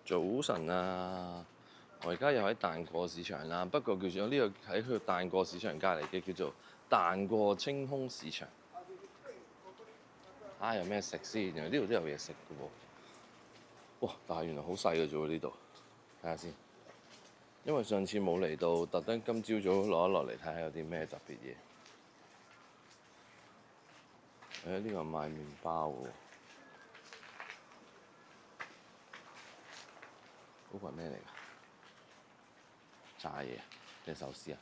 早晨啊！我而家又喺彈過市場啦，不過叫做呢個喺佢彈過市場隔離嘅叫做彈過清空市場。有咩食先？原來呢度都有嘢食嘅喎。哇！但係原來好細嘅啫喎呢度，睇下先。因為上次冇嚟到，特登今朝早攞落嚟睇下有啲咩特別嘢。呢個賣麵包喎。嗰個係咩嚟㗎？炸嘢定壽司啊？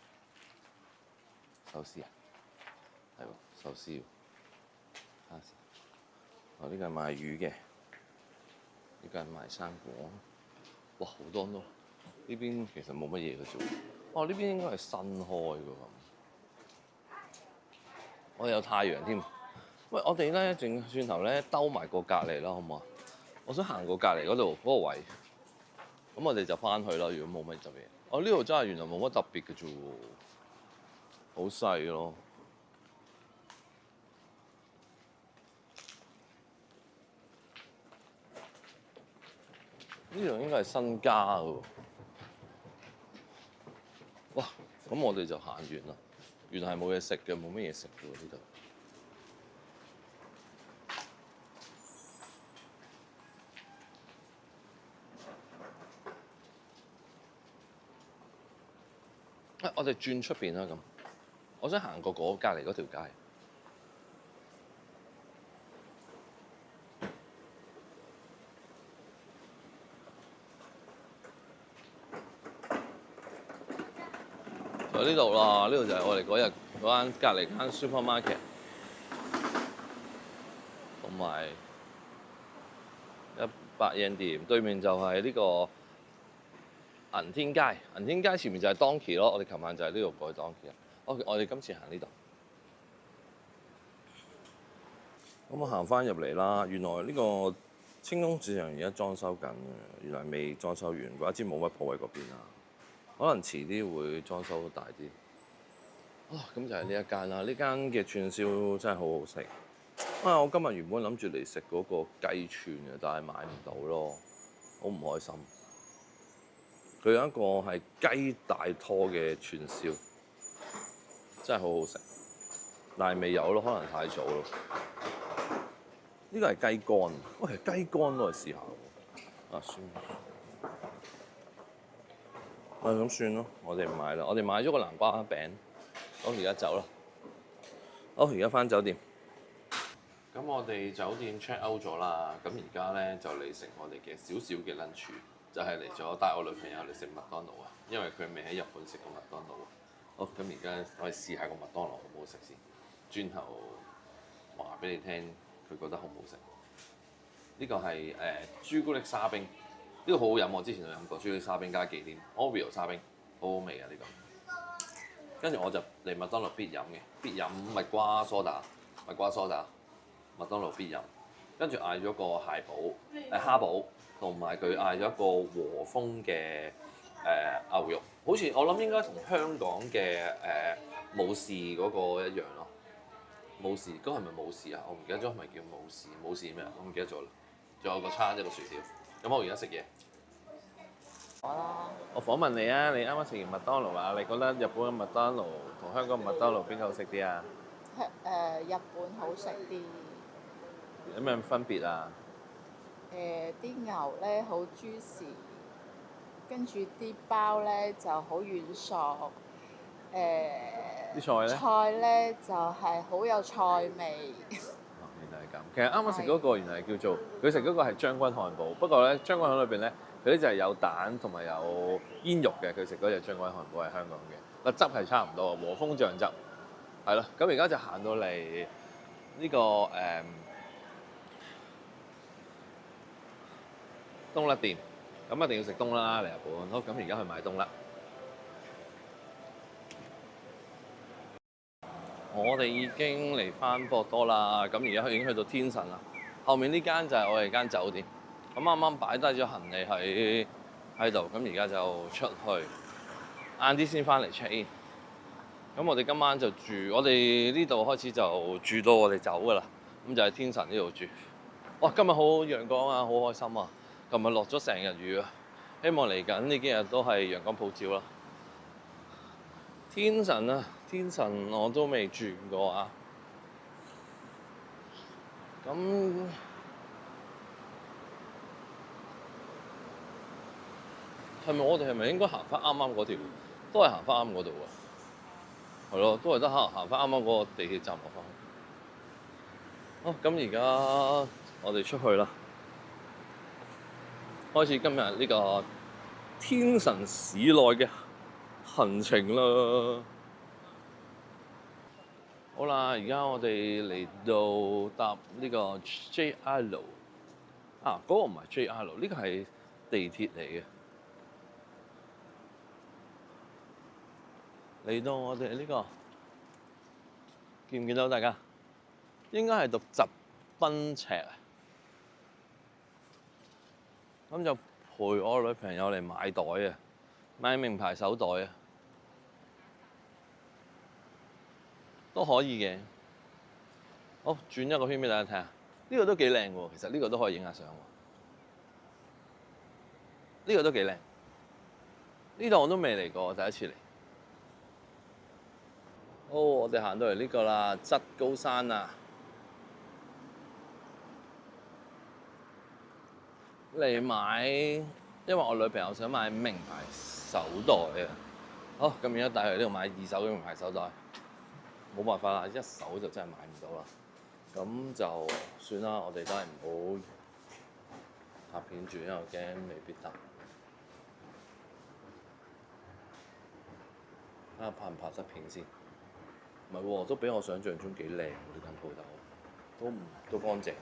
壽司啊？係喎，壽司喎。睇下先。呢個係賣魚嘅，呢個係賣生果。哇，好多咯！呢邊其實冇乜嘢嘅啫喎。呢邊應該係新開㗎咁。我哋有太陽添。喂，我哋咧轉頭咧兜埋過隔離啦，好唔好啊？我想行過隔離嗰度嗰個位。咁我哋就翻去啦。如果冇乜特別，呢度真係原來冇乜特別嘅啫喎，好細咯。呢度應該係新家嘅喎。哇！咁我哋就行完啦。原來係冇嘢食嘅，冇乜嘢食嘅喎呢度。我哋轉出邊啦咁。我想行過隔離嗰條街。就呢度啦，呢度就係我哋嗰日嗰間隔離間 supermarket， 同埋100yen店對面就係呢個銀天街。銀天街前面就係 Donkey 咯。我哋琴晚就喺呢度過去 Donkey。我哋今次行呢度。咁我行翻入嚟啦。原來呢個清空市場而家裝修緊，原來未裝修完，怪之冇乜鋪喺嗰邊啦。可能遲啲會裝修大啲。咁就係呢一間啦。呢間嘅串燒真係好好食。我今日原本諗住嚟食嗰個雞串嘅，但係買唔到咯，好唔開心。佢有一個係雞大拖嘅串燒，真係好好食，但係未有咯，可能太早咯。呢個係雞肝，喂，雞肝攞嚟試下喎。算啦。咁算咯，我哋唔買啦。我哋買咗個南瓜餅。好，而家走啦。好，而家翻酒店。咁我哋酒店 check out 咗啦。咁而家咧就嚟食我哋嘅少少嘅 lunch， 就係嚟咗帶我女朋友嚟食麥當勞啊。因為佢未喺日本食過麥當勞啊。好，咁而家我哋試下個麥當勞好唔好食先。轉頭話俾你聽，佢覺得好唔好食。呢個係朱古力沙冰，呢個好好飲。我之前有飲過朱古力沙冰加忌廉 Oreo 沙冰，好好味啊呢個。跟住我就嚟麥當勞必飲蜜瓜梳打，麥當勞必飲。跟住嗌咗個蝦堡，同埋佢嗌咗一個和風嘅牛肉，好似我諗應該同香港嘅武士嗰個一樣咯。武士嗰個係咪武士啊？我唔記得咗係咪叫武士咩啊？我唔記得咗啦。仲有個餐一個薯條。咁我而家食嘢。我訪問你啊！你啱啱食完麥當勞啊？你覺得日本嘅麥當勞同香港嘅麥當勞邊個好食啲啊？日本好食啲。有咩分別啊？啲牛咧好 juicy，跟住啲包咧就好軟索。啲菜咧？菜咧就係好有菜味。原來係咁。其實啱啱食嗰個原來係叫做佢食嗰個係將軍漢堡，不過咧將軍漢裏邊咧佢咧就係有蛋同埋有煙肉嘅。佢食嗰隻將軍漢堡係香港嘅，個汁係差唔多，和風醬汁係咯。咁而家就行到嚟呢個冬甩店，咁一定要食冬甩啦嚟日本。好，咁而家去買冬甩。我哋已經嚟翻博多啦，咁而家已經去到天神啦。後面呢間就係我哋間酒店。咁啱啱擺低咗行李喺度，咁而家就出去，晏啲先翻嚟 check in。咁我哋今晚就住，我哋呢度開始就住到我哋走噶啦。咁就喺天神呢度住。哇！今日好陽光啊，好開心啊！琴日落咗成日雨啊，希望嚟緊呢幾日都係陽光普照啦。天神啊，天神我都未住過啊。咁係咪應該行翻啱啱嗰條？都係行翻啱嗰度喎。係咯，都係得行翻啱啱嗰個地鐵站落翻去。好，咁而家我哋出去啦，開始今日呢個天神市內嘅行程啦。好啦，而家我哋嚟到搭呢個 JR 啊，嗰個唔係 JR，呢個係地鐵嚟嘅。嚟到我哋呢個，見唔見到大家？應該係讀疾賓赤啊。咁就陪我女朋友嚟買袋啊，買名牌手袋啊，都可以嘅。好，轉一個圈俾大家睇下，呢個都幾靚喎。其實呢個都可以影下相喎。呢個都幾靚。呢度我都未嚟過，第一次嚟。好，我哋行到嚟呢個啦，質高山啊。嚟買，因為我女朋友想買名牌手袋啊。好，咁而家帶佢嚟呢度買二手嘅名牌手袋，冇辦法啦，一手就真係買唔到啦。咁就算啦，我哋都係唔好拍片住，因為我驚未必得。睇下拍唔拍得片先。唔係喎，都比我想象中幾靚喎，呢間鋪頭，都乾淨。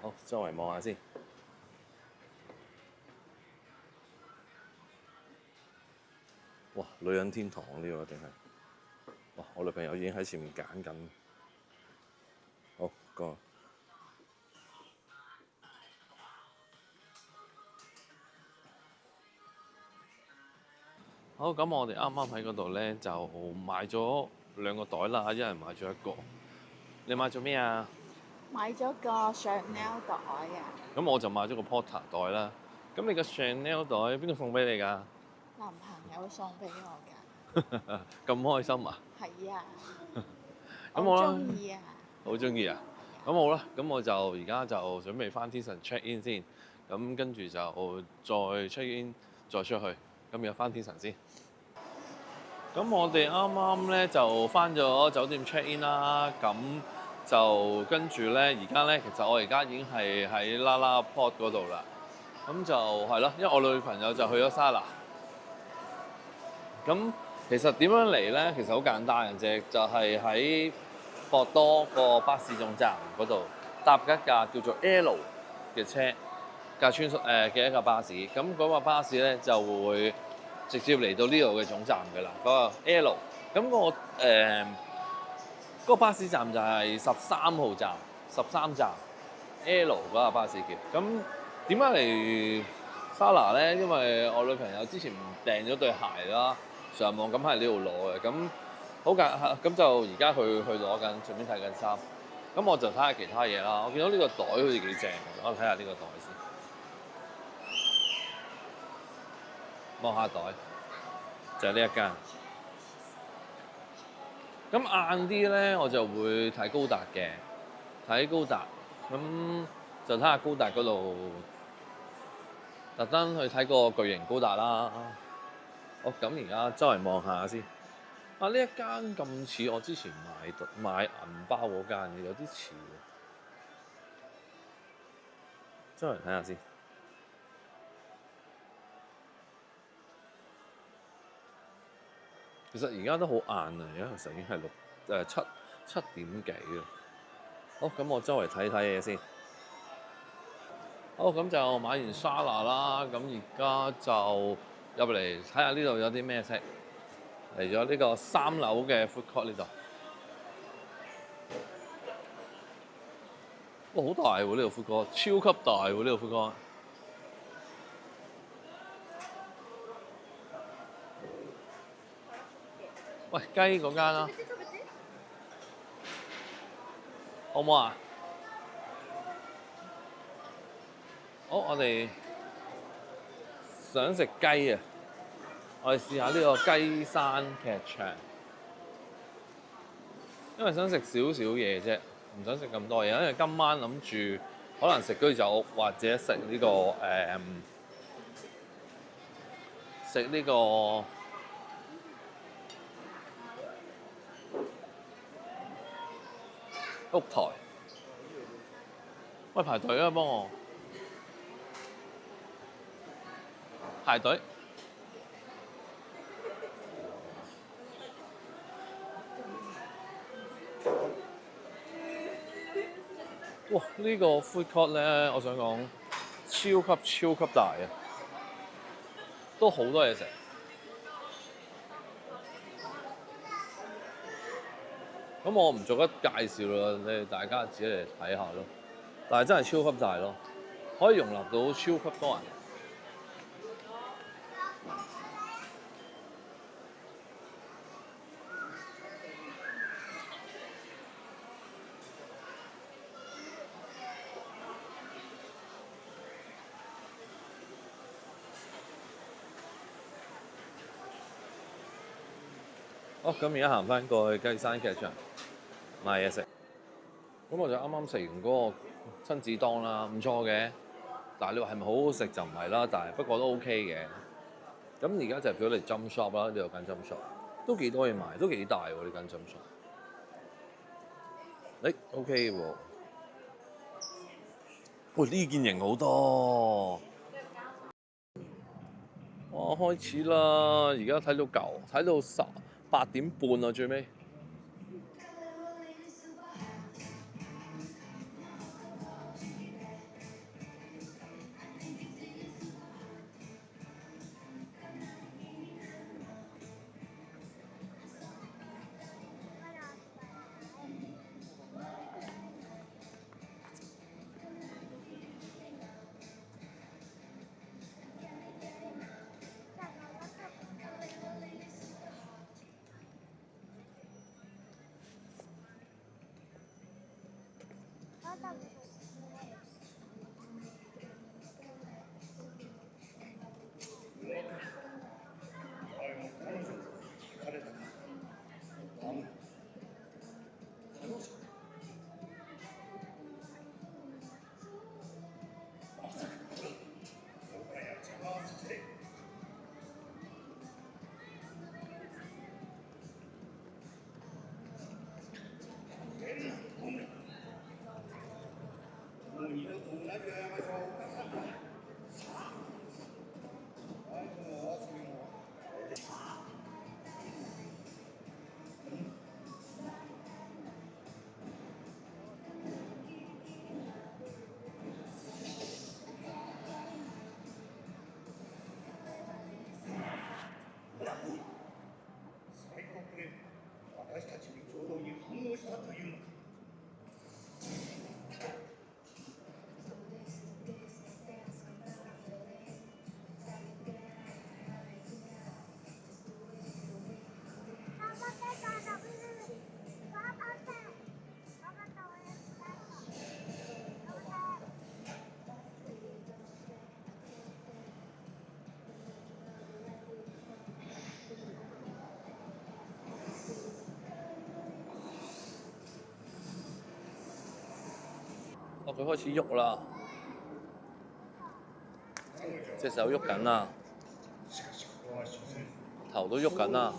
好，周圍望下先。哇！女人天堂呢個定係？哇！我女朋友已經喺前面揀緊。好，過。好，咁我哋啱啱喺嗰度咧就買咗2個袋啦，一人買咗1個。你買咗咩啊？買咗個 Chanel 袋啊！咁我就買咗個 Porter 袋啦。咁你個 Chanel 袋邊個送俾你㗎？男朋友送俾我㗎。咁開心啊！係啊。咁好啦。好中意啊！好中意啊！咁好啦，咁我就而家就準備翻天神 check in 先，咁跟住就再 check in 再出去。咁而家翻天神先。咁我哋啱啱咧就翻咗酒店 check in 啦，咁就跟住咧，而家咧其實我而家已經係喺 LaLaport 嗰度啦。咁就係咯，因為我女朋友就去咗沙拿。咁其實點樣嚟咧？其實好簡單嘅啫，就係喺博多個巴士總站嗰度搭一架叫做 L 嘅車，架穿梭嘅一架巴士。咁嗰個巴士咧就會直接嚟到呢度嘅總站嘅啦。嗰個 L，咁嗰個巴士站就係13號站，13站 L 嗰架巴士叫。咁點解嚟沙拿咧？因為我女朋友之前訂咗對鞋啦，上網咁喺呢度攞嘅。咁好簡，咁就而家去攞緊，順便睇緊衫。咁我就睇下其他嘢啦。我見到呢個袋好似幾正，我睇下呢個袋先。望下袋，就係呢一間。咁晏啲咧，我就會睇高達嘅，睇高達。咁就睇下高達嗰度，特登去睇個巨型高達啦。好，咁而家周圍望下先。啊！呢一間咁似我之前買銀包嗰間嘅，有啲似喎。周圍睇下先。其實而家都好晏啊，而家其實已經係七點幾啦。好，咁我周圍睇睇嘢先。好，咁就買完沙拿啦，咁而家就入嚟睇下呢度有啲咩食。嚟咗呢個3樓嘅 food court 呢度。哇！好大喎呢個 food court，超級大喎呢個 food court。喂，雞嗰間啦，好唔好啊？好，我哋想食雞啊！我哋試下呢個雞山劇場，因為想食少少嘢啫，唔想食咁多嘢。因為今晚諗住可能食居酒屋或者食呢個食呢個屋台。喂，排隊啊，幫我排隊。哇！呢個 food court 咧，我想講超級大啊，都好多嘢食。咁我唔逐一介紹啦，你哋大家自己嚟睇下咯。但係真係超級大咯，可以容納到超級多人。咁而家行翻過去雞山劇場買嘢食。咁我就啱啱食完嗰個親子檔啦，唔錯嘅。但係你話係咪好好食就唔係啦，但係不過都 OK 嘅。咁而家就表嚟 Jump Shop 啦，呢度間 Jump Shop 都幾多嘢賣，都幾大喎呢間 Jump Shop。OK 喎。喂，呢件型好多。哇，開始啦！而家睇到睇到8點半啊，最尾。佢開始喐啦，隻手喐緊啦，頭都喐緊啦。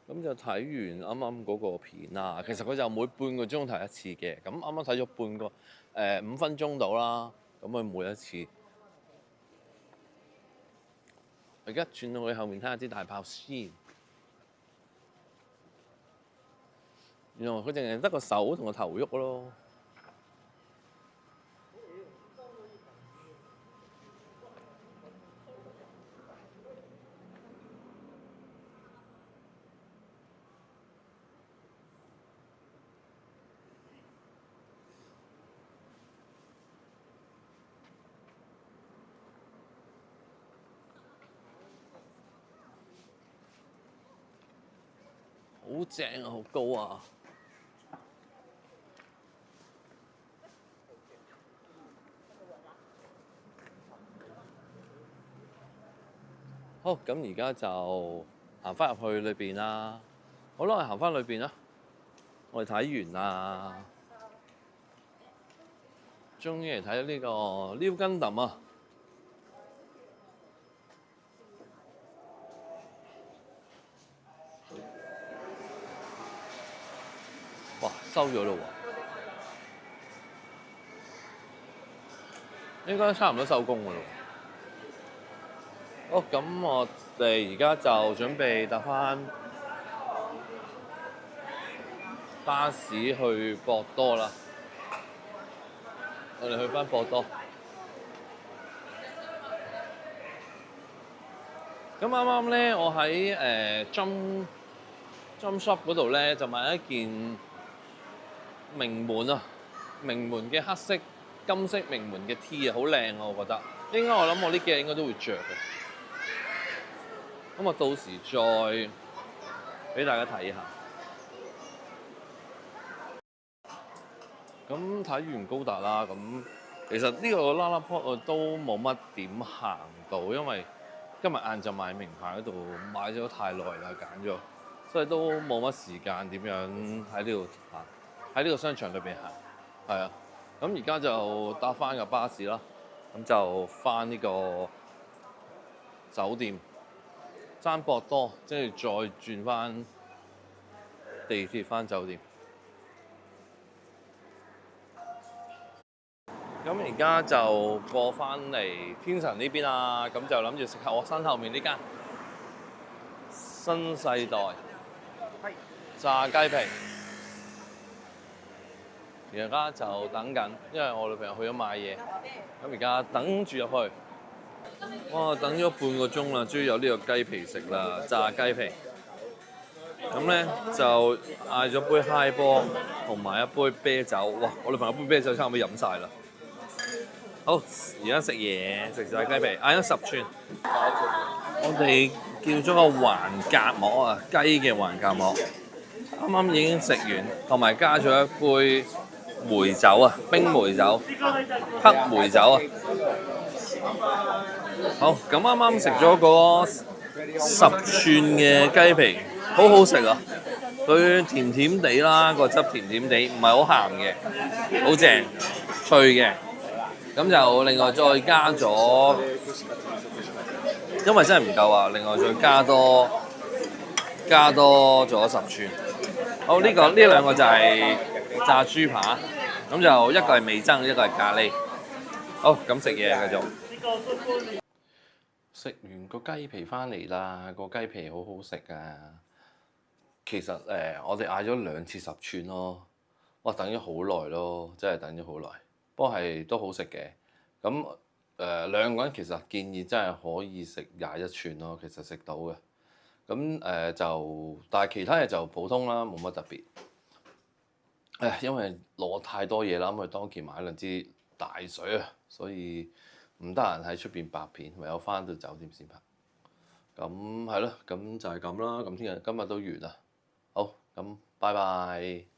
咁就睇完啱啱嗰個片啦。其實佢就每半個鐘睇一次嘅。咁啱啱睇咗5分鐘到啦。咁佢每一次我而家轉到去後面睇下啲大炮先。原來佢淨係得個手同個頭喐咯。好正啊！好高啊！好，咁而家就行翻入去裏邊啦。好啦，我哋行翻裏邊啦。我哋睇完啦，終於嚟睇呢個 New Gundam 啊！哇，收咗咯喎，應該差唔多收工噶咯。好，咁我哋而家就準備搭翻巴士去博多啦。我哋去翻博多。咁啱啱咧，我喺Jump Shop 嗰度咧就買一件名門啊，名門嘅黑色金色名門嘅 T 啊，好靚啊！我覺得應該我諗我呢幾日應該都會着嘅。咁我到時再俾大家睇下。咁睇完高達啦，咁其實呢個 LaLaport 我都冇乜點行到，因為今日晏晝買名牌嗰度買咗太耐啦，揀咗，所以都冇乜時間點樣喺呢度行，喺呢個商場裏邊行。係啊，咁而家就搭翻個巴士啦，咁就翻呢個酒店，爭博多，跟住再轉翻地鐵翻酒店。咁而家就過翻嚟天神呢邊啦，咁就諗住食下我身後面呢間新世代炸雞皮。而家就等緊，因為我女朋友去咗買嘢，咁而家等住入去。哇！等咗半個鐘啦，終於有呢個雞皮食啦，炸雞皮。咁咧就嗌咗杯 High Ball 同埋一杯啤酒。哇！我女朋友杯啤酒差唔多飲晒啦。好，而家食嘢，食炸雞皮，嗌咗10串。我哋叫咗個橫膈膜啊，雞嘅橫膈膜，啱啱已經食完，同埋加咗一杯梅酒啊，冰梅酒，黑梅酒啊。好，咁啱啱食咗嗰10串嘅雞皮，好好食啊！佢甜甜地啦，個汁甜甜地，唔係好鹹嘅，好正，脆嘅。咁就另外再加咗，因為真係唔夠啊，另外再加多咗10串。好，呢兩個就係炸豬扒，咁就一個係味噌，一個係咖喱。好，咁食嘢繼續。食完個雞皮翻嚟啦，個雞皮好好食啊！其實我哋嗌咗2次10串咯，哇，等咗好耐咯，真係等咗好耐。不過係都好食嘅。咁兩個人其實建議真係可以食21串咯，其實食到嘅。咁但係其他嘢就普通啦，冇乜特別。因為攞太多嘢啦，咁去當期買2支大水啊，所以唔得閒喺出邊拍片，唯有翻到酒店先拍。咁係咯，咁就係咁啦。咁今日都完啦。好，咁拜拜。